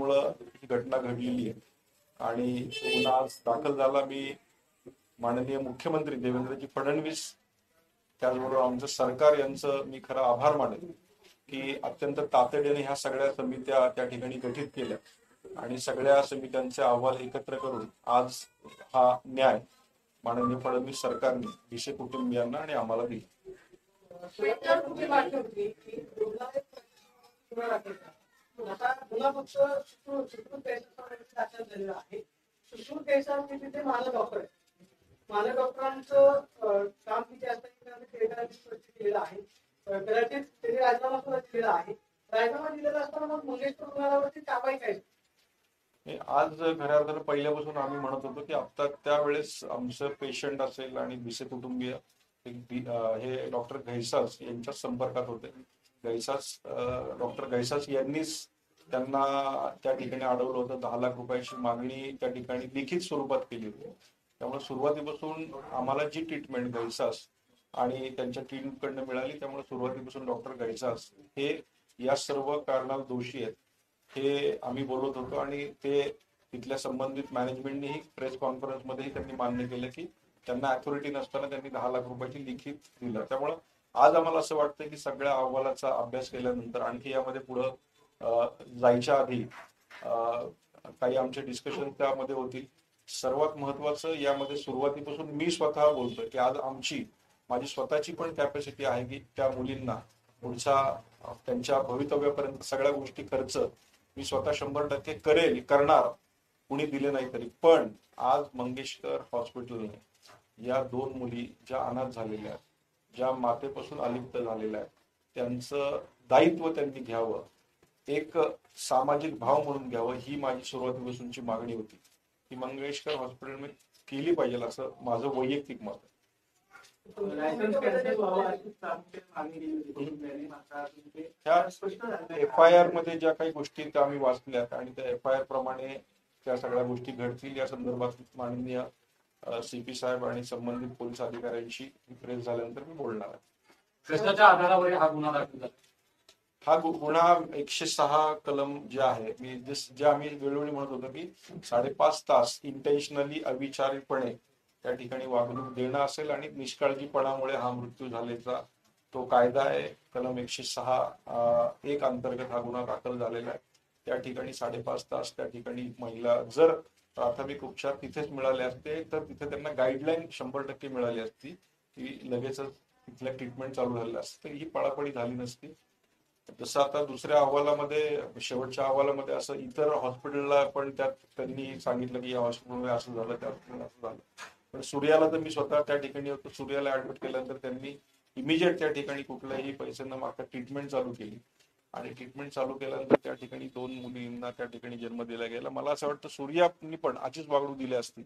त्यामुळं ही घटना घडलेली आहे आणि गुन्हा आज दाखल झाला. मी माननीय मुख्यमंत्री देवेंद्रजी फडणवीस त्याचबरोबर आमचं सरकार यांचं मी खरं आभार मानेन की अत्यंत तातडीने ह्या सगळ्या समित्या त्या ठिकाणी गठीत केल्या आणि सगळ्या समित्यांचे अहवाल एकत्र करून आज हा न्याय माननीय फडणवीस सरकारने भिसे कुटुंबियांना आणि आम्हाला दिला. मानव डॉक्टरांचं काम किती असतं केलेलं आहे. कदाचित त्यांनी राजीनामा सुद्धा दिलेला आहे. राजीनामा दिलेला असताना मग मंगेशकर रुग्णालयावरती कारवाई काय? आज खऱ्या अर्थानं पहिल्यापासून आम्ही म्हणत होतो की आता त्यावेळेस आमचं पेशंट असेल आणि भिसे कुटुंबीय हे डॉक्टर घैसास यांच्या संपर्कात होते. डॉक्टर घैसास यांनीच त्यांना त्या ठिकाणी अडवलं होतं. 10 लाख रुपयाची मागणी त्या ठिकाणी लिखित स्वरूपात केली होती. त्यामुळे सुरुवातीपासून आम्हाला जी ट्रीटमेंट घैसास आणि त्यांच्या टीमकडनं मिळाली त्यामुळे सुरुवातीपासून डॉक्टर घैसास हे या सर्व कारणाला दोषी आहेत हे आम्ही बोलत होतो आणि ते तिथल्या संबंधित मॅनेजमेंटनेही प्रेस कॉन्फरन्समध्येही त्यांनी मान्य केलं की त्यांना अथॉरिटी नसताना त्यांनी 10 लाख रुपयाची लिखित दिलं. त्यामुळं आज आम्हाला असं वाटतं की सगळ्या अहवालाचा अभ्यास केल्यानंतर आणखी यामध्ये पुढं जायच्या आधी काही आमचे डिस्कशन त्यामध्ये होतील. सर्वात महत्वाचं यामध्ये सुरुवातीपासून मी स्वतः बोलतोय की आज माझी स्वतःची पण कॅपॅसिटी आहे की त्या मुलींना पुढच्या त्यांच्या भवितव्यापर्यंत सगळ्या गोष्टी खर्च मी स्वतः 100% करणार कुणी दिले नाही तरी. पण आज मंगेशकर हॉस्पिटलने या 2 मुली ज्या अनाथ झालेल्या आहेत, ज्या मातेपासून अलिप्त झालेल्या आहेत, त्यांचं दायित्व त्यांनी घ्यावं, एक सामाजिक भाव म्हणून घ्यावं ही माझी सुरुवातीपासूनची मागणी होती. ही मंगेशकर हॉस्पिटलमध्ये केली पाहिजे असं माझं वैयक्तिक मत आहे. FIR मध्ये ज्या काही गोष्टी त्या आम्ही वाचल्यात आणि त्या FIR प्रमाणे त्या सगळ्या गोष्टी घडतील या संदर्भात माननीय CP साहेब आणि संबंधित पोलीस अधिकाऱ्यांशी प्रेस झाल्यानंतर मी बोलणार आहे. कशाच्या आधारावर हा गुन्हा दाखल झाला? हा गुन्हा 106 कलम जे आहे मी जे आम्ही वेळोवेळी म्हणत होतो की 5.5 तास इंटेन्शनली अविचारीपणे त्या ठिकाणी वागणूक देणं असेल आणि निष्काळजीपणामुळे हा मृत्यू झाल्याचा तो कायदा आहे. कलम 106(1) अंतर्गत हा गुन्हा दाखल झालेला आहे. त्या ठिकाणी 5.5 तास त्या ठिकाणी महिला जर प्राथमिक उपचार तिथेच मिळाले असते तर तिथे त्यांना गाईडलाईन 100% मिळाली असती की लगेचच तिथल्या ट्रीटमेंट चालू झालेलं असतं. ही पळापळी झाली नसती. जसं आता दुसऱ्या अहवालामध्ये शेवटच्या अहवालामध्ये असं इतर हॉस्पिटलला पण त्यात त्यांनी सांगितलं की या हॉस्पिटलमध्ये असं झालं त्या हॉस्पिटलमध्ये असं झालं. पण सूर्याला तर मी स्वतः त्या ठिकाणी होतो. सूर्याला ऍडमिट केल्यानंतर त्यांनी इमिजिएट त्या ठिकाणी कुठल्याही पैसे न मागता ट्रीटमेंट चालू केली आणि ट्रीटमेंट चालू केल्यानंतर त्या ठिकाणी 2 मुलींना त्या ठिकाणी जन्म दिला गेला. मला असं वाटतं सूर्यानी पण आधीच वागणूक दिली असती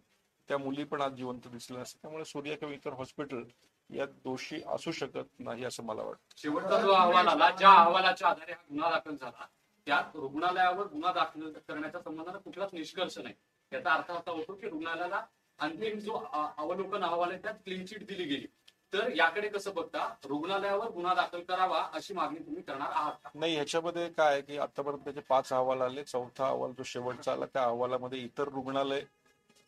त्या मुली पण आज जिवंत दिसल्या असत्या. त्यामुळे सूर्या किंवा इतर हॉस्पिटल यात दोषी असू शकत नाही असं मला वाटतं. शेवटचा जो अहवाल आला ज्या अहवालाच्या आधारे हा गुन्हा दाखल झाला त्यात रुग्णालयावर गुन्हा दाखल करण्याच्या संबंधाने कुठलाच निष्कर्ष नाही. याचा अर्थ असा होतो की रुग्णालयाला अंतिम जो अवलोकन अहवाल आहे त्यात क्लीन चिट दिली गेली. तर याकडे कसं बघता? रुग्णालयावर गुन्हा दाखल करावा अशी मागणी तुम्ही करणार आहात का? नाही, ह्याच्यामध्ये काय आहे की आतापर्यंत त्याचे 5 अहवाल आले. 4था अहवाल जो शेवटचा आला त्या अहवालामध्ये इतर रुग्णालय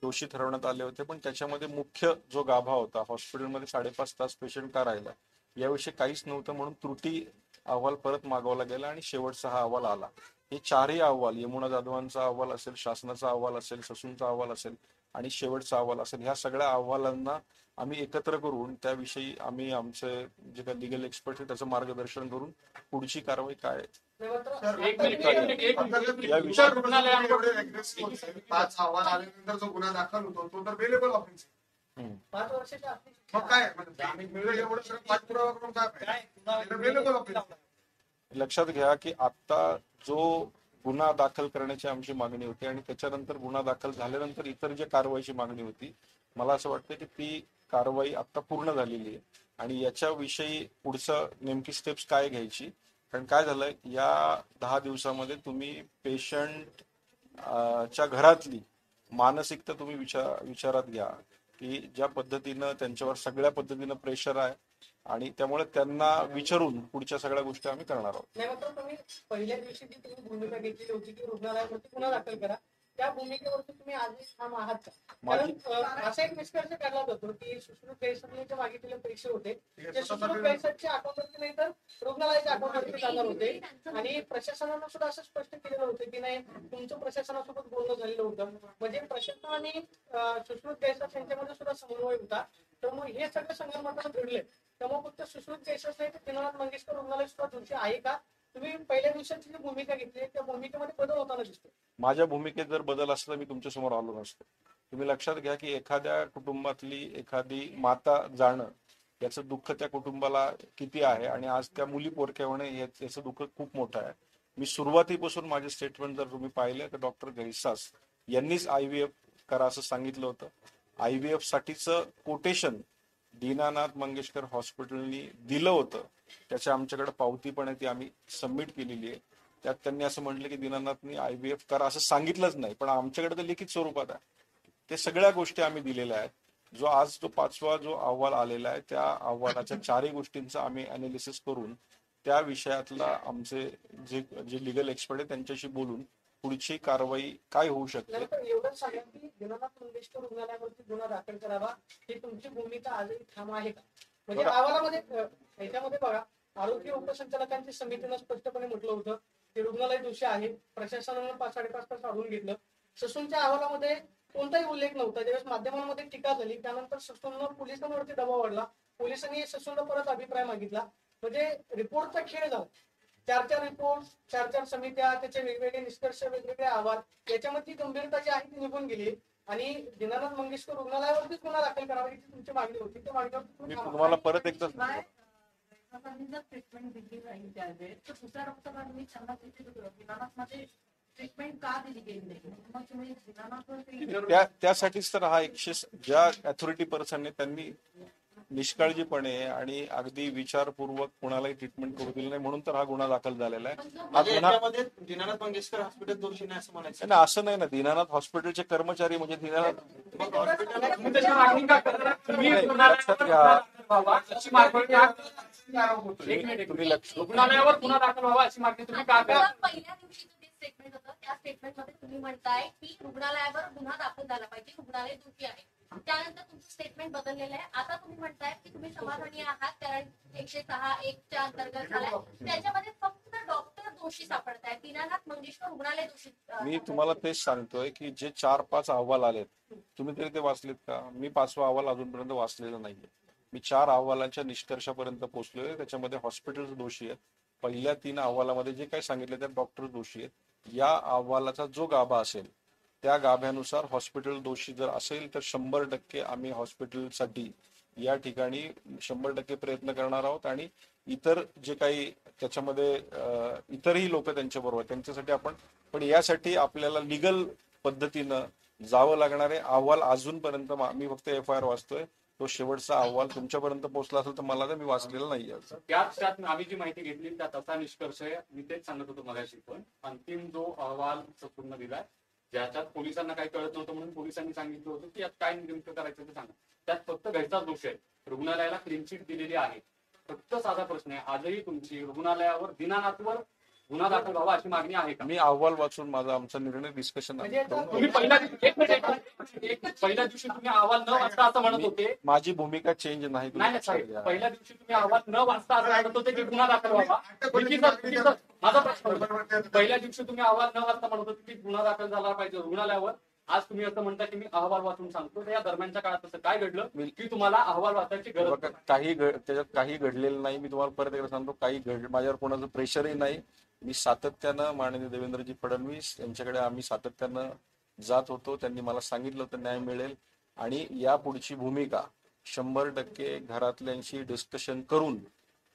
दोषी ठरवण्यात आले होते. पण त्याच्यामध्ये मुख्य जो गाभा होता हॉस्पिटलमध्ये 5.5 तास पेशंट का राहिला याविषयी काहीच नव्हतं म्हणून त्रुटी अहवाल परत मागवला गेला आणि शेवटचा हा अहवाल आला. हे 4ही अहवाल यमुना जाधवांचा अहवाल असेल, शासनाचा अहवाल असेल, ससूनचा अहवाल असेल आणि शेवटचा अहवाल असेल, ह्या सगळ्या अहवालांना आम्ही एकत्र करून त्याविषयी आम्ही आमचे जे काही लिगल एक्सपर्ट आहेत त्याचं मार्गदर्शन करून पुढची कारवाई काय पाच अहवाल आल्यानंतर जो गुन्हा दाखल होतो तो तर बेलेबल ऑफेन्स 5 वर्षाच्या मग काय एवढं सगळं पाठपुरावा करून काय बेलेबल ऑफेन्स. लक्षात घ्या की आता जो गुन्हा दाखल करण्याची आमची मागणी होती आणि त्याच्यानंतर गुन्हा दाखल झाल्यानंतर इतर जे कारवाईची मागणी होती मला असं वाटतं की ती कारवाई आता पूर्ण झालेली आहे आणि याच्याविषयी पुढचं नेमकी स्टेप्स काय घ्यायची. कारण काय झालंय या 10 दिवसामध्ये तुम्ही पेशंट च्या घरातली मानसिकता तुम्ही विचारात घ्या की ज्या पद्धतीनं त्यांच्यावर सगळ्या पद्धतीनं प्रेशर आहे. आणि त्यामुळे त्यांना विचारून पुढच्या सगळ्या गोष्टी आम्ही करणार आहोत. नाही मात्र तुम्ही पहिल्या दिवशी जी तुम्ही भूमिका घेतलेली होती की रुग्णालयावरती गुन्हा दाखल करा, त्या भूमिकेवरती तुम्ही आजही ठाम आहात का? कारण असा एक निष्कर्ष काढला जातो की सुश्रुत गैरसरने जे मागितलेले पैसे होते ते सुश्रुत गैरसरच्या अकाउंटवरती नाही तर रुग्णालयाच्या अकाउंटवरती जाणार होते. आणि प्रशासनानं सुद्धा असं स्पष्ट केलेलं होतं की नाही तुमचं प्रशासनासोबत बोलणं झालेलं होतं. म्हणजे प्रशासन आणि सुश्रुत गैरसर यांच्यामध्ये सुद्धा समन्वय होता. तर मग हे सगळं संगणमतानं घडले. त्यामुळे फक्त सुश्रुत गैरसर नाही तर दीनानाथ मंगेशकर रुग्णालय सुद्धा दोषी आहे का? तुम्ही पहिल्या दिवसाची जी भूमिका घेतली त्या भूमिकेमध्ये बदल होताना दिसतो. माझ्या भूमिकेत जर बदल असला तर मी तुमच्या समोर आलो नसतो. तुम्ही लक्षात घ्या की एखाद्या कुटुंबातली एखादी माता जाणं याचं दुःख त्या कुटुंबाला किती आहे आणि आज त्या मुली पोरक्या होणे याचं दुःख खूप मोठं आहे. मी सुरुवातीपासून माझे स्टेटमेंट जर तुम्ही पाहिले तर डॉक्टर गैसास यांनीच IVF करा असं सांगितलं होतं. IVF साठीचं कोटेशन दीनानाथ मंगेशकर हॉस्पिटलनी दिलं होतं. त्याच्या आमच्याकडे पावती पण आहे, ती आम्ही सबमिट केलेली आहे. त्यात त्यांनी असं म्हटलं की दीनानाथनी IVF करा असं सांगितलंच नाही, पण आमच्याकडे तर लिखित स्वरूपात आहे. ते सगळ्या गोष्टी आम्ही दिलेल्या आहेत. जो आज जो 5वा जो अहवाल आलेला आहे त्या अहवालाच्या 4ही गोष्टींचा आम्ही अनालिसिस करून त्या विषयातला आमचे जे लिगल एक्सपर्ट आहे त्यांच्याशी बोलून पुढची कारवाई काय होऊ शकते. एवढंच सांगा की दीनानाथ मंगेशकर रुग्णालयावरती गुन्हा दाखल करावा ही तुमची भूमिका आजही ठाम आहे का? म्हणजे अहवालामध्ये ह्याच्यामध्ये बघा आरोग्य उपसंचालकांच्या समितीनं स्पष्टपणे म्हटलं होतं की रुग्णालय दोषी आहे. प्रशासनानं 5-5.5 तास वाढवून घेतलं. ससूनच्या अहवालामध्ये कोणताही उल्लेख नव्हता. ज्यावेळेस माध्यमांमध्ये टीका झाली त्यानंतर ससूननं पोलिसांवरती दबाव वाढला. पोलिसांनी ससूनला परत अभिप्राय मागितला. म्हणजे रिपोर्टचा खेळ झाला. 4 रिपोर्ट, 4 समित्या, त्याचे वेगवेगळे निष्कर्ष, वेगवेगळे अहवाल, याच्यामध्ये गंभीरता जी आहे ती निघून गेली. आणि दीनानाथ मंगेशकर रुग्णालयावरतीच गुन्हा दाखल करावा ही तुमची मागणी होती. त्या मागणीवर मी तुम्हाला परत एकदा ट्रीटमेंट दिली नाही त्यावेळेस तर दुसऱ्या डॉक्टरांनी त्यांना दीनानाथमध्ये ट्रीटमेंट का दिली गेली नाही? मग तुम्ही दीनानाथवर त्यासाठीच तर हा ज्या अथॉरिटी पर्सनने त्यांनी निष्काळजीपणे आणि अगदी विचारपूर्वक कुणालाही ट्रीटमेंट करू दिलं नाही म्हणून तर हा गुन्हा दाखल झालेला आहे. हा गुन्हा दीनानाथ मंगेशकर हॉस्पिटल दोषी नाही असं म्हणायचं नाही, असं नाही ना. दीनानाथ हॉस्पिटलचे कर्मचारी म्हणजे दीनानाथ तुम्ही त्याची मागणी का करणार? तुम्ही नाही, रुग्णालयावर लक्षात घ्या. गुन्हा दाखल व्हावा अशी मागणी का करणार? एक मिनिट. तुम्ही लक्ष रुग्णालयावर गुन्हा दाखल व्हावा अशी मागणी तुम्ही का करणार? आता पहिल्या दिवशी जे स्टेटमेंट होतं त्या स्टेटमेंटमध्ये तुम्ही म्हणताय की रुग्णालयावर गुन्हा दाखल झाला पाहिजे, रुग्णालय दोषी आहे. त्यानंतर तुमचं स्टेटमेंट बदललेलं आहे. आता तुम्ही म्हणताय की तुम्ही समाधानी आहात कारण 106(1)च्या अंतर्गत झालाय. त्याच्यामध्ये फक्त डॉक्टर दोषी सापडताय, दीनानाथ मंगेशकर रुग्णालय दोषी. मी तुम्हाला तेच सांगतोय की जे 4-5 अहवाल आलेत तुम्ही तरी ते वाचलेत का? मी 5वा अहवाल अजूनपर्यंत वाचलेला नाहीये. मी 4 अहवालांच्या निष्कर्षापर्यंत पोहोचलोय. त्याच्यामध्ये हॉस्पिटल दोषी आहेत. पहिल्या 3 अहवालामध्ये जे काही सांगितलं त्यात डॉक्टर दोषी आहेत. या अहवालाचा जो गाभा असेल त्या गाभ्यानुसार हॉस्पिटल दोषी जर असेल तर 100% आम्ही हॉस्पिटलसाठी या ठिकाणी 100% प्रयत्न करणार आहोत. आणि इतर जे काही त्याच्यामध्ये इतरही लोक त्यांच्या बरोबर त्यांच्यासाठी आपण पण यासाठी आपल्याला लिगल पद्धतीनं जावं लागणार आहे. अहवाल अजूनपर्यंत मी फक्त FIR वाचतोय. तो शेवटचा अहवाल तुमच्यापर्यंत पोहोचला असेल तर मला तर मी वाचलेला नाहीये. त्यात आम्ही जी माहिती घेतली त्यात असा निष्कर्ष आहे. मी तेच सांगत होतो मगाशी पण अंतिम जो अहवाल पूर्ण दिलाय ज्याच्यात पोलिसांना काही कळत नव्हतं म्हणून पोलिसांनी सांगितलं होतं की यात काय नेमकं करायचं ते सांगा. त्यात फक्त घ्यायचाच दोष आहे. रुग्णालयाला क्लीन चिट दिलेली आहे. फक्त साधा प्रश्न आहे आजही तुमची रुग्णालयावर दीनानाथवर गुन्हा दाखल व्हावा अशी मागणी आहे का? मी अहवाल वाचून माझा आमचा निर्णय डिस्कशन तुम्ही पहिल्या दिवशी तुम्ही अहवाल न वाचता असं म्हणत होते. माझी भूमिका चेंज नाही. नाही साहेब, पहिल्या दिवशी तुम्ही अहवाल न वाचता असं म्हणत होते की गुन्हा दाखल व्हावा. माझा प्रश्न पहिल्या दिवशी तुम्ही अहवाल न वाचता म्हणत होते की गुन्हा दाखल झाला पाहिजे रुग्णालयावर. आज तुम्ही असं म्हणता की मी अहवाल वाचून सांगतो. या दरम्यानच्या काळात असं काय घडलं की तुम्हाला अहवाल वाचायची गरज नाही? त्याच्यात काही घडलेलं नाही. मी तुम्हाला परत एकदा सांगतो काही माझ्यावर कोणाचं प्रेशरही नाही. मी सातत्यानं माननीय देवेंद्रजी फडणवीस यांच्याकडे आम्ही सातत्यानं जात होतो. त्यांनी मला सांगितलं होतं न्याय मिळेल आणि या पुढची भूमिका 100% घरातल्यांशी डिस्कशन करून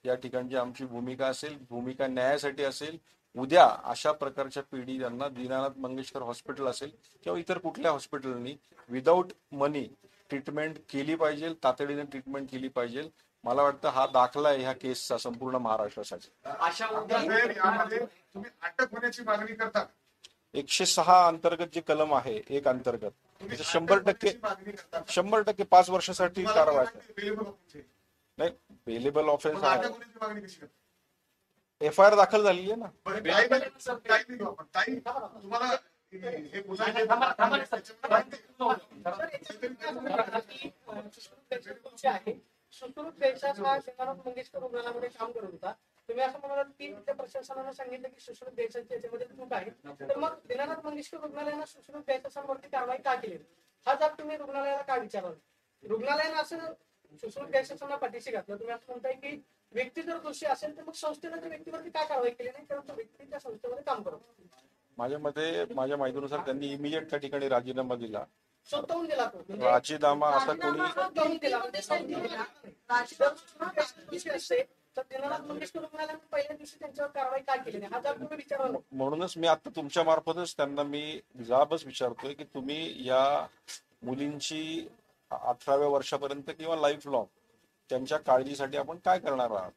या ठिकाणची आमची भूमिका असेल. भूमिका न्यायासाठी असेल. उद्या अशा प्रकारच्या पिढी ज्यांना दीनानाथ मंगेशकर हॉस्पिटल असेल किंवा इतर कुठल्या हॉस्पिटलनी विदाऊट मनी ट्रीटमेंट केली पाहिजे, तातडीने ट्रीटमेंट केली पाहिजे. मला वाटतं हा दाखला आहे ह्या केसचा संपूर्ण महाराष्ट्रासाठी. अशा यामध्ये तुम्ही अटक होण्याची मागणी करता? 106 अंतर्गत जे कलम आहे एक अंतर्गत 100% 5 वर्षासाठी कारवाई. नाही, बेलेबल ऑफेन्स पण अटक आहे. होण्याची मागणी कशी करता? FIR दाखल झालेली आहे ना. बरं, टाईम घेऊ आपण. टाईम तुम्हाला हे गुन्हा नाही, थांबा, थांबा, त्याच्यामध्ये माहिती आहे. सर, सुश्रुत देशात हा शहरात मंगेशकर रुग्णालयामध्ये काम करत होता. तुम्ही असं म्हणालात की त्या प्रशासनानं सांगितलं की सुश्रुत देशाची याच्यामध्ये चूक आहे, तर मग दीनानाथ मंगेशकर रुग्णालयानं सुश्रुत देशांवरती कारवाई का केली? हा जाब तुम्ही रुग्णालयाला का विचारला? रुग्णालयानं असं सुश्रुत देशांना पाठीशी घातलं. तुम्ही असं म्हणताय की व्यक्ती जर दोषी असेल तर मग संस्थेनं त्या व्यक्तीवरती काय कारवाई केली नाही, कारण तो व्यक्ती त्या संस्थेमध्ये काम करतो. माझ्या मते, माझ्या माहितीनुसार त्यांनी इमिजिएट त्या ठिकाणी राजीनामा दिला. स्वतःहून दिला तो. म्हणजे राजीनामा असा कोणी स्वतःहून दिला. म्हणजे तर दीनानाथ मंगेशकर रुग्णालयानं पहिल्या दिवशी त्यांच्यावर कारवाई का केली नाही? हा जाब तुम्ही विचारला. म्हणूनच मी आता तुमच्या मार्फतच त्यांना मी जाबच विचारतोय की तुम्ही या मुलींची 18व्या वर्षापर्यंत किंवा लाईफ लॉंग त्यांच्या काळजीसाठी आपण काय करणार आहात.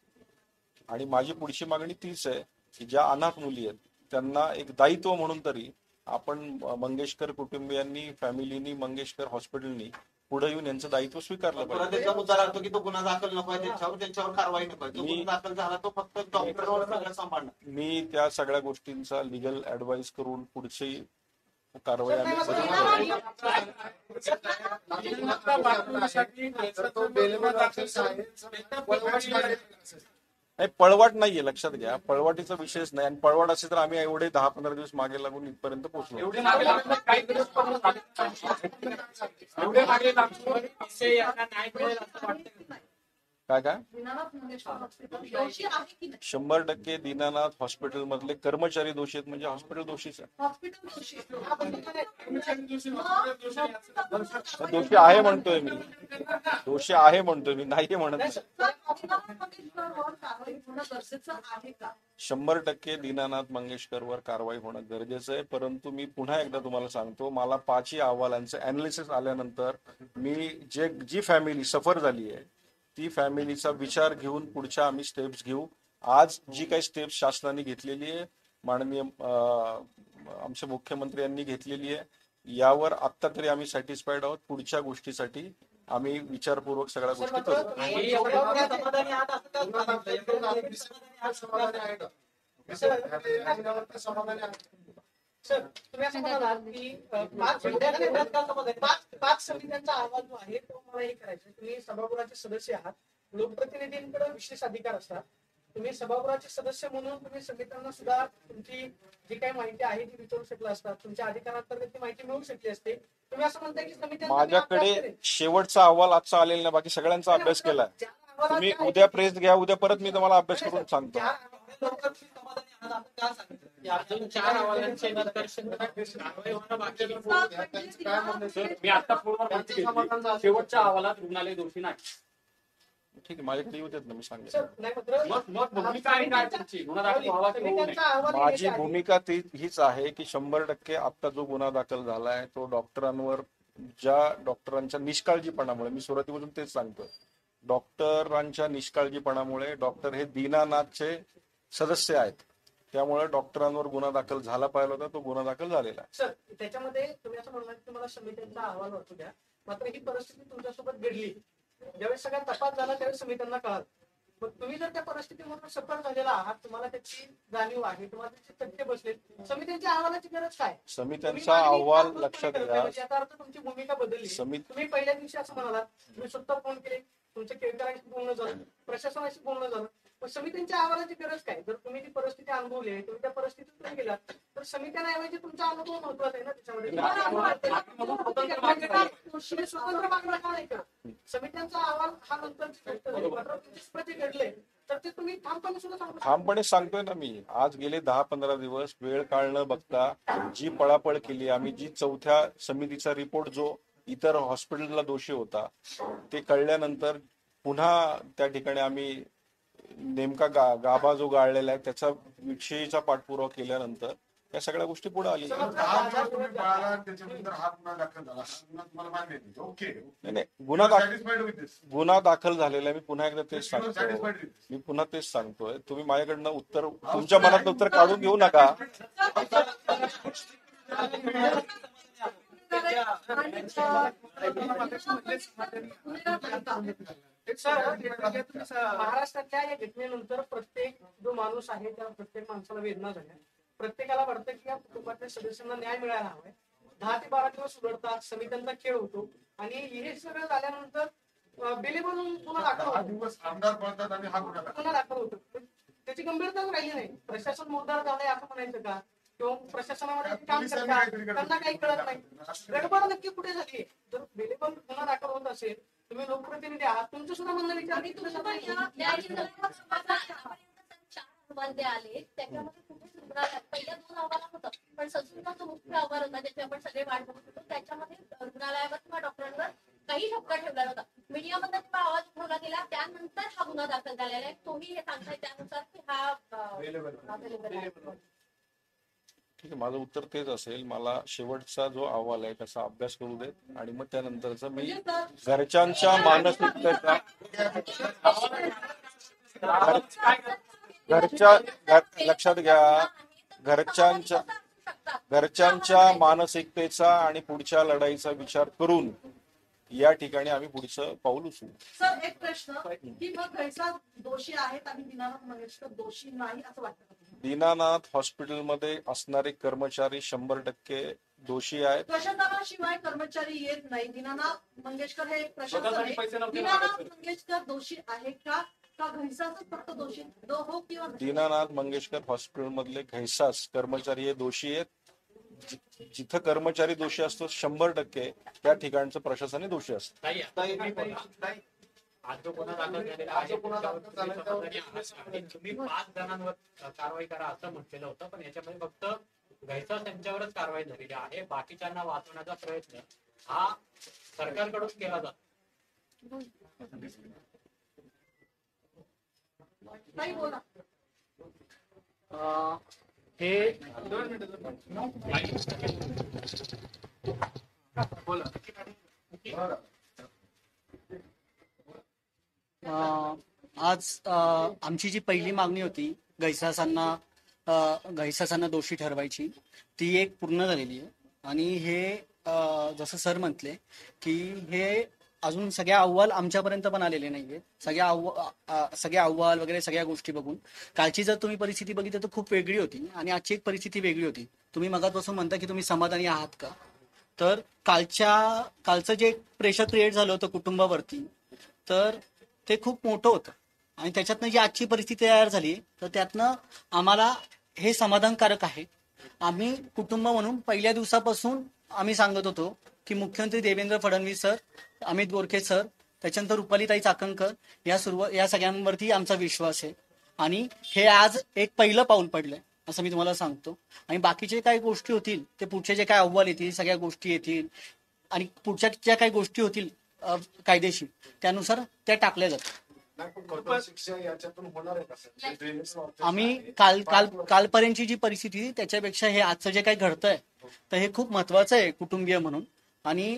आणि माझी पुढची मागणी तीच आहे की ज्या अनाथ मुली आहेत त्यांना एक दायित्व म्हणून तरी आपण मंगेशकर कुटुंबियांनी, फॅमिलीनी, मंगेशकर हॉस्पिटलनी पुढे येऊन यांचं दायित्व स्वीकारलं परत पाहिजे. त्याचा मुद्दा लागतो की तो गुन्हा दाखल नको आहे, त्यांच्यावर कारवाई नको आहे. जो मी- गुन्हा दाखल झाला तो फक्त डॉक्टरवर सगळं सांभाळणार. मी त्या सगळ्या गोष्टींचा लिगल ऍडवाइस करून पुढची कारवाई सर, आम्ही नाही, करू. तर तो बेलेबल ऑफेन्स आहे. पळवाची कारवाई असेल. नाही, पळवाट नाहीये, लक्षात घ्या. पळवाटीचा विषयच नाही. आणि पळवाट असेल तर आम्ही एवढे 10-15 दिवस मागे लागून इथपर्यंत पोहोचलो. एवढे मागे लागून काही दिवस पण झाले. एवढे मागे लागून विषय यांना न्याय मिळेल असं वाटतं. काय काय दीनानाथ मंगेशकर हॉस्पिटल दोषी आहे की नाही? 100% दीनानाथ हॉस्पिटल मधले कर्मचारी दोषी आहेत म्हणजे हॉस्पिटल दोषीच आहे. हॉस्पिटल दोषी आहे. दोषी आहे म्हणतोय मी. दोषी आहे म्हणतोय मी, नाहीये म्हणत नाही. दीनानाथ मंगेशकरवर कारवाई होणं गरजेचं आहे का? 100% दीनानाथ मंगेशकरवर कारवाई होणं गरजेचं आहे. परंतु मी पुन्हा एकदा तुम्हाला सांगतो, मला 5ही अहवालांचं अनालिसिस आल्यानंतर मी जी फॅमिली सफर झाली आहे ती फॅमिलीचा विचार घेऊन पुढच्या आम्ही स्टेप्स घेऊ. आज जी काही स्टेप्स शासनाने घेतलेली आहे, माननीय आमचे मुख्यमंत्री यांनी घेतलेली आहे, यावर आता तरी आम्ही सॅटिस्फाईड आहोत. पुढच्या गोष्टीसाठी आम्ही विचारपूर्वक सगळ्या सर, गोष्टी मात्र करू. तुम्ही समाधानी आहात असं का? गुन्हा दाखल झाल्यावर समाधानी आहे का? समाधानी आहे. सर, तुम्ही असं म्हणालात की पाच समित्यांचा अहवाल जो आहे तो मला हे करायचा आहे. तुम्ही सभागृहाचे सदस्य आहात. लोकप्रतिनिधींकडे विशेष अधिकार असतात. तुम्ही सभागृहाचे सदस्य म्हणून तुम्ही समित्यांना सुद्धा तुमची जी काही माहिती आहे ती विचारू शकला असतात. तुमच्या अधिकारांतर्गत ती माहिती मिळू शकली असते. तुम्ही असं म्हणताय की समित्यांचा माझ्याकडे शेवटचा अहवाल आजचा आलेला नाही, बाकी सगळ्यांचा अभ्यास केलाय. तुम्ही उद्या प्रेस घ्या, उद्या परत मी तुम्हाला अभ्यास करून सांगतो. अजून 4 अहवालांचे नंतर कारवाई होणं बाकी आहे. त्यांचं काय म्हणणं आहे? सर, मी आता फोनवर माहिती घेतली. शेवटच्या अहवालात रुग्णालय दोषी नाही. ठीक आहे, माझ्याकडे येऊ देत ना, मी सांगेन. सर, नाही मात्र मग भूमिका आहे काय तुमची? गुन्हा दाखल व्हावा की होऊ नये? समित्यांचा अहवाल माझी येण्याच्या आधी- भूमिका हीच आहे की 100% आता जो गुन्हा दाखल झालाय तो डॉक्टरांवर, ज्या डॉक्टरांच्या निष्काळजीपणामुळे, मी सुरुवातीपासून तेच सांगतोय, डॉक्टरांच्या निष्काळजीपणामुळे, डॉक्टर हे दीनानाथचे सदस्य आहेत, त्यामुळे डॉक्टरांवर गुन्हा दाखल झाला पाहिजे होता, तो गुन्हा दाखल झालेला आहे. सर, त्याच्यामध्ये तुम्ही असं म्हणणार की मला समित्यांचा अहवाल वाचू द्या. मात्र ही परिस्थिती तुमच्यासोबत घडली, ज्यावेळेस सगळ्या तपास झाला त्यावेळेस समित्यांना कळाल. मग तुम्ही जर त्या परिस्थितीमधून सफर झालेला आहात, तुम्हाला त्याची जाणीव आहे, तुम्हाला त्याचे तथ्य बसले, समित्यांच्या अहवालाची गरज काय? समित्यांचा अहवाल लक्षात घ्या. याचा अर्थ तुमची भूमिका बदलली. तुम्ही पहिल्या दिवशी असं म्हणालात, तुम्ही स्वतः फोन केले, तुमच्या केळकरांशी बोलणं झालं, प्रशासनाशी बोलणं झालं, पण समित्यांच्या अहवालाची गरज काय? जर तुम्ही ती परिस्थिती अनुभवली आहे, तुम्ही त्या परिस्थितीतून गेलात, तर समित्यांऐवजी तुमचा अनुभव महत्वाचा आहे ना त्याच्यामध्ये. तुम्ही स्वतंत्र मागणं का नाही करत? समित्यांचा अहवाल हा नंतरची गोष्ट आहे. मात्र तुमची स्मृती घडले तर ते तुम्ही ठामपणे सुद्धा सांगू शकता. ठामपणे सांगतोय ना मी. आज गेले 10-15 दिवस वेळ काळ न बघता जी पळापळ केली आम्ही, जी चौथ्या समितीचा रिपोर्ट जो इतर हॉस्पिटलला दोषी होता ते कळल्यानंतर पुन्हा त्या ठिकाणी आम्ही नेमका गाभा जो गाळलेला आहे त्याचा विषयीचा पाठपुरावा केल्यानंतर या सगळ्या गोष्टी पुढे आली. आज जो तुम्ही पळाला त्याच्यानंतर हा गुन्हा दाखल झाला, हा गुन्हा तुम्हाला मान्य आहे. ओके, नाही, गुन्हा सॅटिस्फाईड विथ दिस. गुन्हा दाखल झालेला आहे. मी पुन्हा एकदा तेच सांगतो, सॅटिस्फाईड विथ दिस. मी पुन्हा तेच सांगतोय. तुम्ही माझ्याकडनं उत्तर, तुमच्या मनातलं उत्तर काढून घेऊ नका. महाराष्ट्रातल्या या घटनेनंतर प्रत्येक जो माणूस आहे त्या प्रत्येक माणसाला वेदना झाल्या. प्रत्येकाला वाटतं की या कुटुंबातल्या सदस्यांना न्याय मिळायला हवाय. 10 ते 12 दिवस उलटतात, समित्यांचा खेळ होतो आणि हे सगळं झाल्यानंतर बिलेबल गुन्हा दाखल 10 होतो. दिवस आमदार बनतात आणि हा गुन्हा गुन्हा दाखल होतो. त्याची गंभीरताच राहिली नाही. प्रशासन मुद्दार झालंय असं म्हणायचं का? किंवा प्रशासनामध्ये काम पोलिसांनी करतात काहीतरी करतात. त्यांना काही कळत नाही. गडबड नक्की कुठे झाली? जर बिलेबल गुन्हा दाखल होत असेल, तुम्ही लोकप्रतिनिधी आहात, तुमचं सुद्धा म्हणणं विचार आणि तुम्ही पण या चार अहवाल जे आले त्याच्यामध्ये कुठेच रुग्णालयात पहिल्या 2 अहवालात होतं, पण ससूनचा जो मुख्य अहवाल होता ज्याची आपण सगळे वाट बघत होतो त्याच्यामध्ये रुग्णालयावर किंवा डॉक्टरांवर काही ठपका ठेवला नव्हता. मीडियामध्ये जेव्हा आवाज उठवला गेला त्यानंतर हा गुन्हा दाखल झालेला आहे. तोही हे सांगताय त्यानुसार की हा available आहे. ठीक आहे, माझं उत्तर तेच असेल. मला शेवटचा जो अहवाल आहे त्याचा अभ्यास करू देत आणि मग त्यानंतरचा मी घरच्यांच्या मानसिकतेचा लक्षात घ्या, घरच्यांच्या मानसिकतेचा आणि पुढच्या लढाईचा विचार करून या ठिकाणी आम्ही पुढचं पाऊल उचलू. सर एक प्रश्न की मग घरचा दोषी आहेत आणि दीनानाथ मंगेशकर दोषी नाही असं वाटतं का तुम्हाला? दीनानाथ हॉस्पिटलमध्ये असणारे कर्मचारी 100% दोषी आहेत. प्रशासनाशिवाय कर्मचारी येत नाही. दीनानाथ मंगेशकर हे एक प्रशासन स्वतःसाठी पैसे आहे. नव्हते दीनानाथ मागायचे. मंगेशकर दोषी आहे का घैसाच फक्त दोषी हो किंवा नाही? दीनानाथ मंगेशकर हॉस्पिटलमधले घैसास कर्मचारी हे दोषी आहेत. जिथं कर्मचारी दोषी असतो 100% त्या ठिकाणचं प्रशासनही दोषी असतं. आज जो गुन्हा दाखल झालेला आहे त्याच्यावर तुम्ही समाधानी आहात आणि तुम्ही 5 जणांवर कारवाई करा असं म्हटलेलं होतं, पण याच्यामध्ये फक्त घैसास यांच्यावरच कारवाई झालेली आहे. बाकीच्यांना वाचवण्याचा प्रयत्न हा सरकारकडून केला जातो. नाही बोला. हे आज आमची जी पहिली मागणी होती घैसासांना दोषी ठरवायची ती एक पूर्ण झालेली आहे. आणि हे जसं सर म्हटले की हे अजून सगळ्या अहवाल आमच्यापर्यंत पण आलेले नाहीये. सगळे अहवाल वगैरे सगळ्या गोष्टी बघून कालची जर तुम्ही परिस्थिती बघितली तर खूप वेगळी होती आणि आजची एक परिस्थिती वेगळी होती. तुम्ही मगापासून म्हणता की तुम्ही समाधानी आहात का, तर कालचं जे प्रेशर क्रिएट झालं होतं कुटुंबावरती तर ते खूप मोठं होतं आणि त्याच्यातनं जी आजची परिस्थिती तयार झाली तर त्यातनं आम्हाला हे समाधानकारक आहे. आम्ही कुटुंब म्हणून पहिल्या दिवसापासून आम्ही सांगत होतो की मुख्यमंत्री देवेंद्र फडणवीस सर, अमित गोरखे सर, त्याच्यानंतर रुपालीताई चाकणकर या सगळ्यांवरती आमचा विश्वास आहे आणि हे आज एक पहिलं पाऊल पडलंय असं मी तुम्हाला सांगतो. आणि बाकीचे काही गोष्टी होतील ते पुढचे जे काय अहवाल येतील सगळ्या गोष्टी येतील आणि पुढच्या ज्या काही गोष्टी होतील कायदेशीर त्यानुसार त्या टाकल्या जातात. शिक्षा याच्यातून होणार आहे का? आम्ही कालपर्यंतची जी परिस्थिती त्याच्यापेक्षा हे आजचं जे काही घडतंय तर हे खूप महत्वाचं आहे कुटुंबीय म्हणून. आणि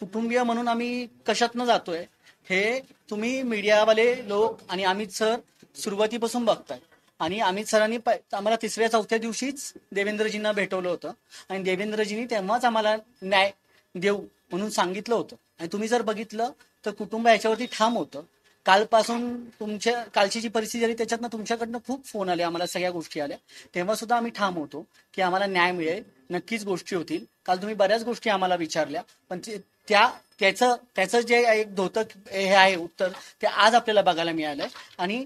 कुटुंबीय म्हणून आम्ही कशातनं जातोय हे तुम्ही मीडियावाले लोक आणि अमित सर सुरुवातीपासून बघताय. आणि अमित सरांनी आम्हाला 3-4 दिवशीच देवेंद्रजींना भेटवलं होतं आणि देवेंद्रजींनी तेव्हाच आम्हाला न्याय देऊ म्हणून सांगितलं होतं. आणि तुम्ही जर बघितलं तर कुटुंब याच्यावरती ठाम होतं. कालपासून कालची जी परिस्थिती झाली त्याच्यातनं तुमच्याकडनं खूप फोन आले, आम्हाला सगळ्या गोष्टी आल्या, तेव्हा सुद्धा आम्ही ठाम होतो की आम्हाला न्याय मिळेल, नक्कीच गोष्टी होतील. काल तुम्ही बऱ्याच गोष्टी आम्हाला विचारल्या पण त्याचं जे एक धोतक हे आहे उत्तर ते आज आपल्याला बघायला मिळालंय. आणि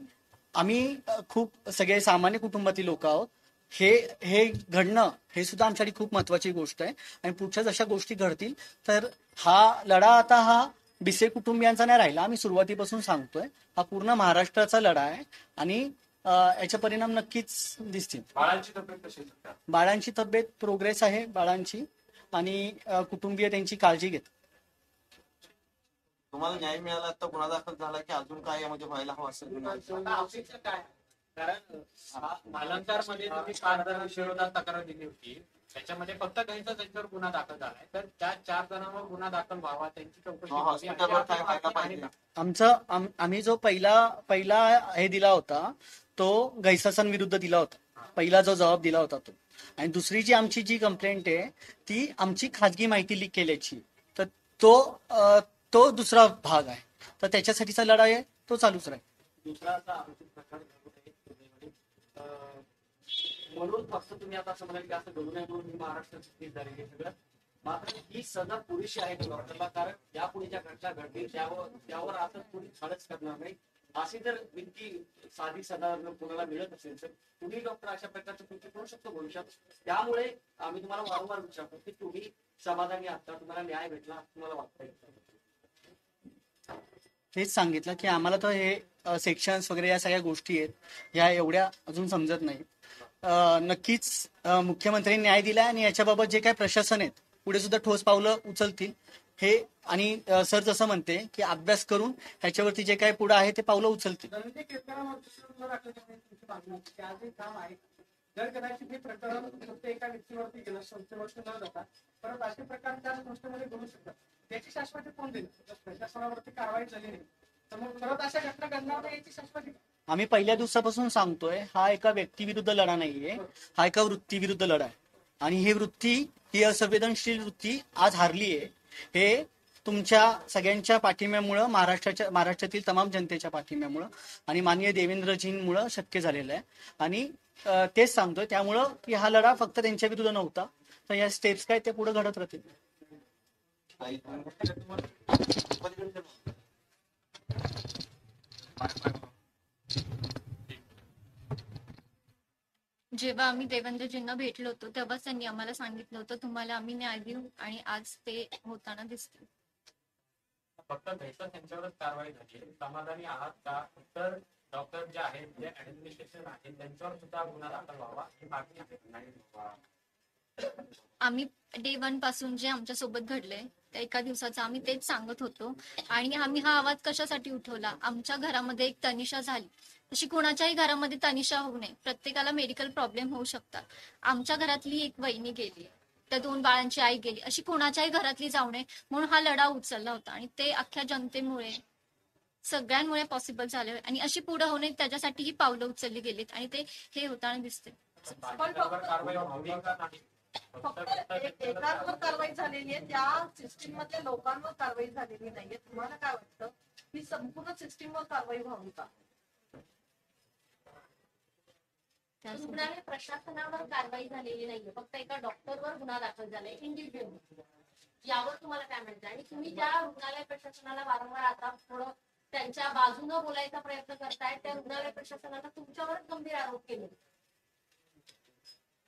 आम्ही खूप सगळे सामान्य कुटुंबातील लोक आहोत. हे घडणं हे सुद्धा आमच्यासाठी खूप महत्वाची गोष्ट आहे. आणि पुढच्या जशा गोष्टी घडतील तर हा लढा आता हा बिसे कुटुंबियांचा नाही राहिला. आम्ही सुरुवातीपासून सांगतोय हा पूर्ण महाराष्ट्राचा लढा आहे आणि याचे परिणाम नक्कीच दिसतील. बाळांची तब्येत कशी आहे? बाळांची तब्येत प्रोग्रेस आहे बाळांची आणि कुटुंबीय त्यांची काळजी घेतात. तुम्हाला न्याय मिळाला आता गुन्हा दाखल झाला की अजून काय यामध्ये व्हायला हवं असेल? कारण अलंकारमध्ये तुम्ही 5 जणांविरोधात तक्रार दिली होती त्याच्यामध्ये फक्त घैसास त्यांच्यावर गुन्हा दाखल झालाय, तर त्या 4 जणांवर गुन्हा दाखल व्हावा त्यांची चौकशी व्हावी. हॉस्पिटलवर काय व्हायला पाहिजे? आम्ही जो पहिला हे दिला होता तो घैसासांविरुद्ध दिला होता. पहिला जो जबाब दिला होता तो आणि दुसरी जी आमची जी कंप्लेंट आहे ती आमची खाजगी माहिती लीक केल्याची, तर तो दुसरा भाग आहे. तर त्याच्यासाठीचा लढा आहे तो चालूच राहील. दुसरा असा आरोपित प्रकार घडू नये दुर्दैवाने. अं, म्हणून फक्त तुम्ही आता असं म्हणाल की असं घडू नये म्हणून ही महाराष्ट्राची स्थिती झालेली आहे सगळं. मात्र ही सजा पुरेशी आहे का डॉक्टरला? कारण यापुढे ज्या घटना घडतील त्यावर आता कोणी छानच करणार नाही. अशी जर इतकी साधी सजा जर कोणाला मिळत असेल तर तुम्ही डॉक्टर अशा प्रकारचं कृत्य करू शकतो भविष्यात. त्यामुळे आम्ही तुम्हाला वारंवार विचारतो की तुम्ही समाधानी आहात का? तुम्हाला न्याय भेटला असं तुम्हाला वाटतंय? तेच सांगितलं की आम्हाला तर हे सेक्शन्स वगैरे या सगळ्या गोष्टी आहेत ह्या एवढ्या अजून समजत नाही. नक्कीच मुख्यमंत्र्यांनी न्याय दिला आणि याच्याबाबत जे काही प्रशासन आहेत पुढे सुद्धा ठोस पावलं उचलतील हे. आणि सर जसं म्हणते की अभ्यास करून ह्याच्यावरती जे काही पुढे आहे ते पावलं उचलतील. धनंजय केतकरांवरती गुन्हा दाखल करण्याची तुमची मागणी होती की आजही काम आहे. जर कदाचित हे प्रकरण फक्त एका व्यक्तीवरती गेलं, संस्थेवरती न जाता परत असे प्रकार त्या संस्थेमध्ये घडू शकतात, याची शाश्वती कोण देईल? जर प्रशासनावरती कारवाई झाली नाही तर मग परत अशा घटना घडणार नाही याची शाश्वती. आम्ही पहिल्या दिवसापासून सांगतोय हा एका व्यक्तीविरुद्ध लढा नाहीये, हा एका वृत्तीविरुद्ध लढा आहे. आणि ही असंवेदनशील वृत्ती आज हारली आहे. हे तुमच्या सगळ्यांच्या पाठिंब्यामुळं, महाराष्ट्रातील तमाम जनतेच्या पाठिंब्यामुळं आणि माननीय देवेंद्रजींमुळं शक्य झालेलं आहे. आणि तेच सांगतोय त्यामुळं की हा लढा फक्त त्यांच्या विरुद्ध नव्हता, तर या स्टेप्स काय ते पुढे घडत राहतील. जेव्हा आम्ही देवेंद्रजींना भेटलो होतो तेव्हाच त्यांनी आम्हाला सांगितलं होतं तुम्हाला आम्ही न्याय देऊ, आणि आज ते होताना दिसते. फक्त घ्यायचं त्यांच्यावरच कारवाई झाली, समाधानी आहात का? तर डॉक्टर जे आहेत, जे ऍडमिनिस्ट्रेशन आहे त्यांच्यावर सुद्धा गुन्हा दाखल व्हावा ही मागणी आहे. आम्ही डे 1 पासून जे आमच्या सोबत घडलंय त्या एका दिवसाचं आम्ही तेच सांगत होतो. आणि आम्ही हा आवाज कशासाठी उठवला? आमच्या घरामध्ये एक तनिषा झाली, तशी कोणाच्याही घरामध्ये तनिषा होऊ नये. प्रत्येकाला मेडिकल प्रॉब्लेम होऊ शकतात. आमच्या घरातली एक वहिनी गेली, त्या 2 बाळांची आई गेली, अशी कोणाच्याही घरातली जाऊ नये म्हणून हा लढा उचलला होता. आणि ते अख्ख्या जनतेमुळे, सगळ्यांमुळे पॉसिबल झाले. आणि अशी पुढे होऊ नये त्याच्यासाठी ही पावलं उचलली गेलीत आणि ते हे होताना दिसते. कारवाई व्हावी का नाही? फक्त एकांवर कारवाई झालेली आहे, त्या सिस्टीम मधल्या लोकांवर कारवाई झालेली नाहीये. तुम्हाला काय वाटतं की संपूर्ण सिस्टीमवर कारवाई व्हावी का? रुग्णालय प्रशासनावर कारवाई झालेली नाहीये, फक्त एका डॉक्टरवर गुन्हा दाखल झालाय इंडिव्हिज्युअल. यावर तुम्हाला काय म्हणतं? आणि तुम्ही ज्या रुग्णालय प्रशासनाला वारंवार आता थोडं त्यांच्या बाजूनं बोलायचा प्रयत्न करताय, त्या रुग्णालय प्रशासनाला तुमच्यावरच गंभीर आरोप केले.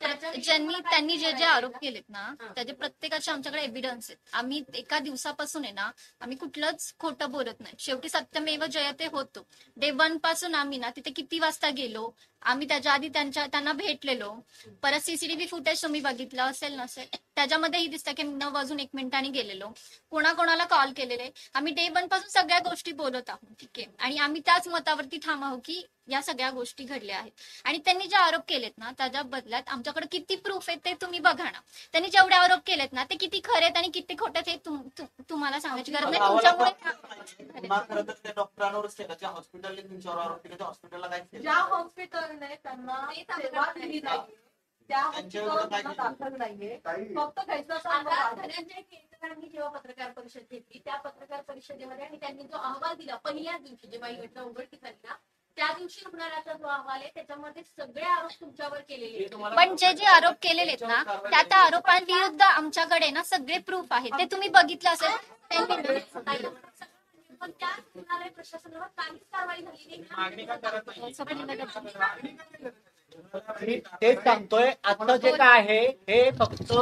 त्यांनी जे आरोप केलेत ना त्याचे प्रत्येकाचे आमच्याकडे एव्हिडन्स आहेत. आम्ही एका दिवसापासून आहे ना आम्ही कुठलंच खोटं बोलत नाही. शेवटी सत्यमेव जयते होतो. डे 1 पासून आम्ही ना तिथे किती वाजता गेलो, आम्ही त्याच्या आधी त्यांना भेटलेलो. परत सीसीटीव्ही फुटेज तुम्ही बघितलं असेल नसेल, त्याच्यामध्येही दिसतं की 9 वाजून 1 मिनिटांनी गेलेलो, कोणाकोणाला कॉल केलेले. आम्ही डे 1 पासून सगळ्या गोष्टी बोलत आहोत, ठीक आहे. आणि आम्ही त्याच मतावरती ठाम आहोत की या सगळ्या गोष्टी घडल्या आहेत. आणि त्यांनी जे आरोप केलेत ना त्याच्या बदल्यात आमच्याकडे किती प्रूफ आहेत ते तुम्ही बघा ना. त्यांनी जेवढे आरोप केलेत ना ते किती खरे आहेत आणि किती खोटे ते तुम्हाला सांगायची गरज नाही. तुमच्यामुळे डॉक्टरांवरच केलं, हॉस्पिटलने तुमच्यावर आरोप केले, हॉस्पिटलला काय केलं? ज्या हॉस्पिटलने त्यांना सेवा दिली नाही त्या हॉस्पिटलवर गुन्हा दाखल नाहीये. फक्त घ्यायचं आता धनंजय केतकरांनी जेव्हा पत्रकार परिषद घेतली त्या पत्रकार परिषदेमध्ये आणि त्यांनी जो अहवाल दिला पहिल्याच दिवशी जेव्हा ही घटना उघडकीस आली ना त्या दिवशी रुग्णालयाचा जो अहवाल आहे त्याच्यामध्ये सगळे आरोप तुमच्यावर केलेले. पण जे आरोप केलेले आहेत ना त्या आरोपांविरुद्ध आमच्याकडे ना सगळे प्रूफ आहेत, ते तुम्ही बघितलं असेल. पण त्या रुग्णालय प्रशासनावर काहीच कारवाई झाली नाही. तेच सांगतोय आता जे काय आहे हे फक्त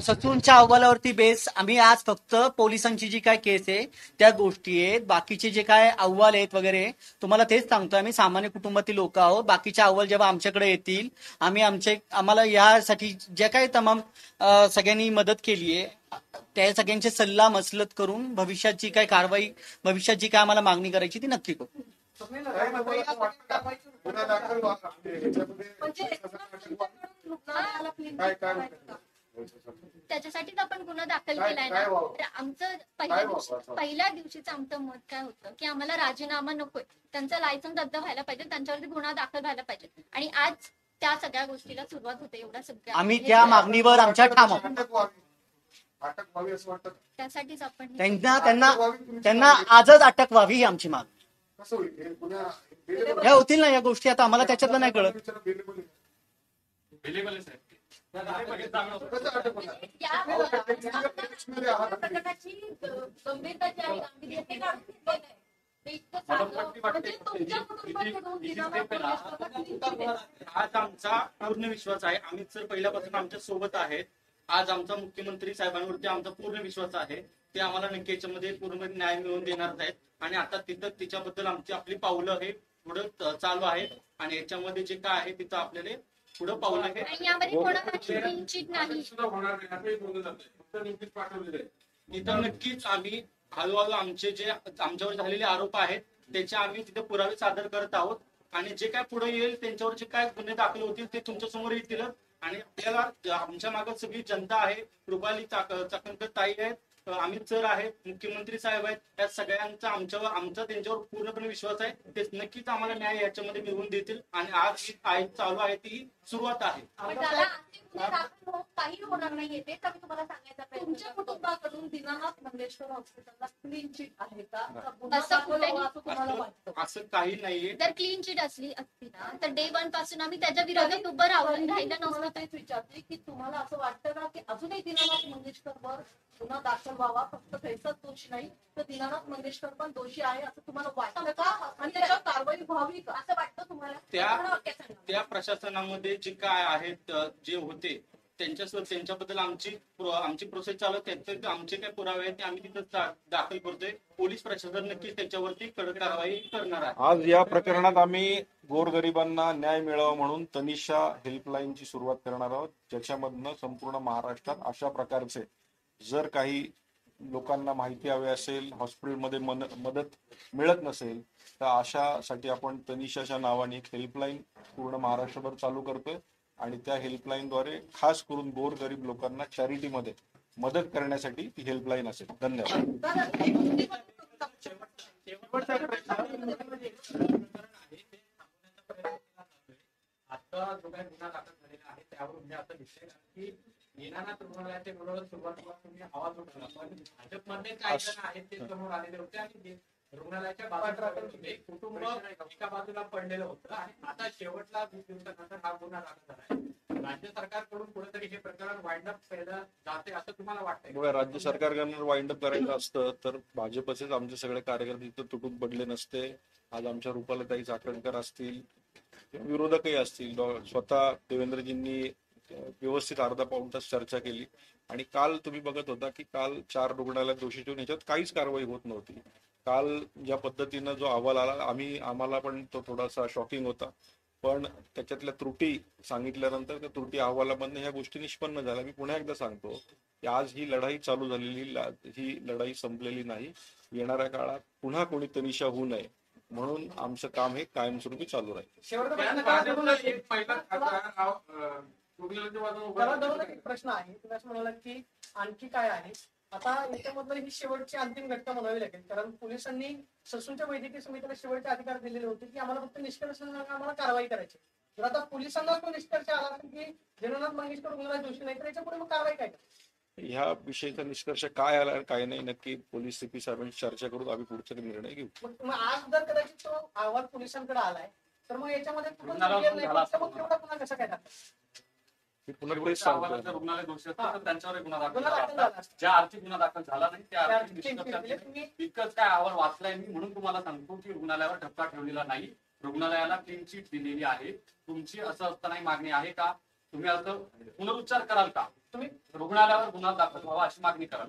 ससूनच्या अहवालावरती बेस. आम्ही आज फक्त पोलिसांची जी काय केस आहे त्या गोष्टी आहेत, बाकीचे जे काय अहवाल आहेत वगैरे तुम्हाला तेच सांगतोय. आम्ही सामान्य कुटुंबातील लोक आहोत. बाकीचे अहवाल जेव्हा आमच्याकडे येतील आम्हाला यासाठी जे काही तमाम सगळ्यांनी मदत केली आहे त्या सगळ्यांचे सल्ला मसलत करून भविष्यात जी काय कारवाई, भविष्यात जी काय आम्हाला मागणी करायची ती नक्की करू. गुन्हा दाखल व्हावा. त्याच्यासाठीच आपण गुन्हा दाखल केलाय ना. तर आमचं पहिल्या दिवशीचं आमचं मत काय होतं की आम्हाला राजीनामा नकोय, त्यांचं लायसन्स रद्द व्हायला पाहिजे, त्यांच्यावरती गुन्हा दाखल व्हायला पाहिजे. आणि आज त्या सगळ्या गोष्टीला सुरुवात होते. एवढ्या सगळ्या आम्ही त्या मागणीवर आमच्या ठाम आहोत. अटक व्हावी असं वाटतं. त्यासाठीच आपण त्यांना आजच अटक व्हावी ही आमची मागणी. कसं होईल हे पुन्हा या होतील ना या गोष्टी, आता आम्हाला त्याच्यातलं नाही कळत. Available आहे. कसं अटक होणार? प्रकरणाची गंभीरता जी आहे गांभीर्य ते काढून घेतलेलं आहे. ते इतकं चांगलं म्हणजे तुमच्या कुटुंबाकडून दिनानाथ मंगेशकरला clean sheet आहे. आज आमचा पूर्ण विश्वास आहे. अमित सर पहिल्यापासून आमच्या सोबत आहेत. आज आमचा मुख्यमंत्री साहेबांवरती आमचा पूर्ण विश्वास आहे. ते आम्हाला नक्की याच्यामध्ये पूर्ण न्याय मिळवून देणार आहेत. आणि आता तिथं तिच्याबद्दल आमची आपली पावलं हे पुढे चालू आहेत. आणि याच्यामध्ये जे काय आहे तिथं आपल्याला पुढे पावलं हे आणि यामध्ये कोणाला क्लीन चिट नाही. होणार नाही असंही बोललं जातंय. फक्त नोटीस पाठवलेलं आहे. तिथं नक्कीच आम्ही हळूहळू आमचे जे आमच्यावर झालेले आरोप आहेत त्याचे आम्ही तिथे पुरावे सादर करत आहोत. आणि जे काय पुढे येईल त्यांच्यावर जे काय गुन्हे दाखल होतील ते तुमच्या समोर येतील. आणि आपल्याला आमच्या मागे सगळी जनता आहे. रुपाली चाकणकर ताई आहेत, अमित सर आहेत, मुख्यमंत्री साहेब आहेत. या सगळ्यांचा आमचा त्यांच्यावर पूर्णपणे विश्वास आहे. ते नक्कीच आम्हाला न्याय याच्यामध्ये मिळवून देतील. आणि आज जी चालू आहे ती सुरुवात आहे. पण त्याला अंतिम गुन्हे दाखल होऊन काही होणार नाहीये तेच आम्ही तुम्हाला सांगायचा प्रयत्न तुमच्या करतो. कुटुंबाकडून दीनानाथ मंगेशकर हॉस्पिटलला क्लीन चिट आहे का? का गुन्हा असं दाखल कुठेही- व्हावा असं तुम्हाला वाटतं? असं काही नाहीये. जर क्लीन चिट असली असती ना तर डे 1 पासून आम्ही त्याच्या विरोधात उभं राहिलं तुम्हाला नसतं. तेच विचारते की तुम्हाला असं वाटतं का की अजूनही दीनानाथ मंगेशकरवर गुन्हा दाखल व्हावा, फक्त त्याचाच दोषी नाही तर दीनानाथ मंगेशकर पण दोषी आहे असं तुम्हाला वाटतं का? आणि त्याच्यावर कारवाई व्हावी का? असं वाटतं तुम्हाला त्या- पूर्ण वाक्यात सांगा. त्या प्रशासनामध्ये जे काय आहेत जे होते त्यांच्याबद्दल आमची प्रोसेस चालू आहे. त्यांचे आमचे काय पुरावे आहेत ते आम्ही तिथं दाखल करतोय. पोलीस प्रशासन नक्कीच त्याच्यावरती कडक कारवाई करणार आहे. आज या प्रकरणात आम्ही गोरगरिबांना न्याय मिळावा म्हणून तनिषा हेल्पलाईनची सुरुवात करणार आहोत, ज्याच्यामधनं संपूर्ण महाराष्ट्रात अशा प्रकारचे जर काही लोकांना माहिती हवी असेल, हॉस्पिटलमध्ये मदत मिळत नसेल तर अशासाठी आपण तनिषाच्या नावाने एक हेल्पलाईन पूर्ण महाराष्ट्रभर चालू करतोय. आणि त्या हेल्पलाईनद्वारे खास करून गोरगरीब लोकांना चॅरिटीमध्ये मदत करण्यासाठी ती हेल्पलाईन असेल. धन्यवाद. आता जो काही गुन्हा दाखल झालेला आहे त्यावर म्हणजे आता विषय की दीनानाथ रुग्णालयाच्या विरोधात सुरुवातीला तुम्ही आवाज उठवला, पण भाजपमध्ये काही जण आहेत ते समोर आलेले होते आणि रुग्णालयाच्या बाजूला कुटुंब एका बाजूला पडलेलं होतं. आणि आता शेवटला 20 दिवसानंतर हा गुन्हा दाखल झालाय. राज्य सरकारकडून कुठेतरी हे प्रकरण वाइंड अप केलं जाते असं तुम्हाला वाटतंय? बघा, राज्य सरकारकडनं वाइंड अप करायचं असतं तर भाजपचेच आमचे सगळे कार्यकर्ते इथं तुटून पडले नसते. आज आमच्या रुपालीताई चाकणकर असतील, विरोधकही असतील, स्वतः देवेंद्रजींनी व्यवस्थित अर्धा पाऊण तास चर्चा केली. आणि काल तुम्ही बघत होता की काल 4 रुग्णालयात दोषी ठेवून याच्यात काहीच कारवाई होत नव्हती. काल ज्या पद्धतीनं जो अहवाल आला आम्हाला पण तो थोडासा शॉकिंग होता. पण त्याच्यातल्या त्रुटी सांगितल्यानंतर त्या त्रुटी अहवालामधनं ह्या गोष्टी निष्पन्न झाल्या. मी पुन्हा एकदा सांगतो की आज ही लढाई चालू झालेली, ही लढाई संपलेली नाही. येणाऱ्या काळात पुन्हा कोणी तनिषा होऊ नये म्हणून आमचं काम हे कायमस्वरूपी चालू राहील. शेवटचा प्रश्न भाजपला एक पहिला खासदार रुग्णालयाच्या बाजूला उभा त्याला राहिला. एक प्रश्न आहे. तुम्ही असं म्हणाला की आणखी काय आहे. आता याच्यामधलं ही शेवटची अंतिम घटना म्हणावी लागेल, कारण पोलिसांनी ससूनच्या वैद्यकीय समितीला शेवटचे अधिकार दिलेले होते की आम्हाला फक्त निष्कर्ष आम्हाला कारवाई करायची. जर आता पोलिसांना तो निष्कर्ष आला असेल की दीनानाथ मंगेशकर रुग्णालय दोषी नाही तर याच्यापुढे मग कारवाई काय करायची? ह्या विषयीचा निष्कर्ष काय आला काय नाही नक्की पोलीस सीपी साहेबांशी चर्चा करून आम्ही पुढचा निर्णय घेऊ. मग आज जर कदाचित तो अहवाल पोलिसांकडे आलाय तर मग याच्यामध्ये रुग्णालयावर नाही झाला तर मग एवढा पुन्हा कसं काय टाकतात? मी पुन्हा तेच शेवटच्या सांगतो. अहवालात जर रुग्णालय दोषी असतील तर त्यांच्यावर गुन्हा दाखल गुन्हा दाखल झाला झाला असता. ज्या आर्थिक गुन्हा दाखल झाला नाही त्या त्या आर्थिक निष्कर्षात तुम्ही इतकंच काय अहवाल वाचलाय मी म्हणून तुम्हाला सांगतो की रुग्णालयावर ठपका ठेवलेला नाही. रुग्णालयाला क्लीन चिट दिलेली आहे. तुमची असं असताना मागणी आहे का? तुम्ही असं पुनरुच्चार कराल का? तुम्ही रुग्णालयावर गुन्हा दाखल व्हावा अशी मागणी कराल?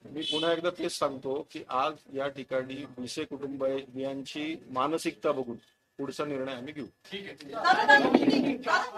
मी पुन्हा एकदा तेच सांगतो की आज या ठिकाणी भिसे कुटुंबियांची मानसिकता बघून पुढचा निर्णय आम्ही घेऊ. ठीक आहे. दादा, दादा,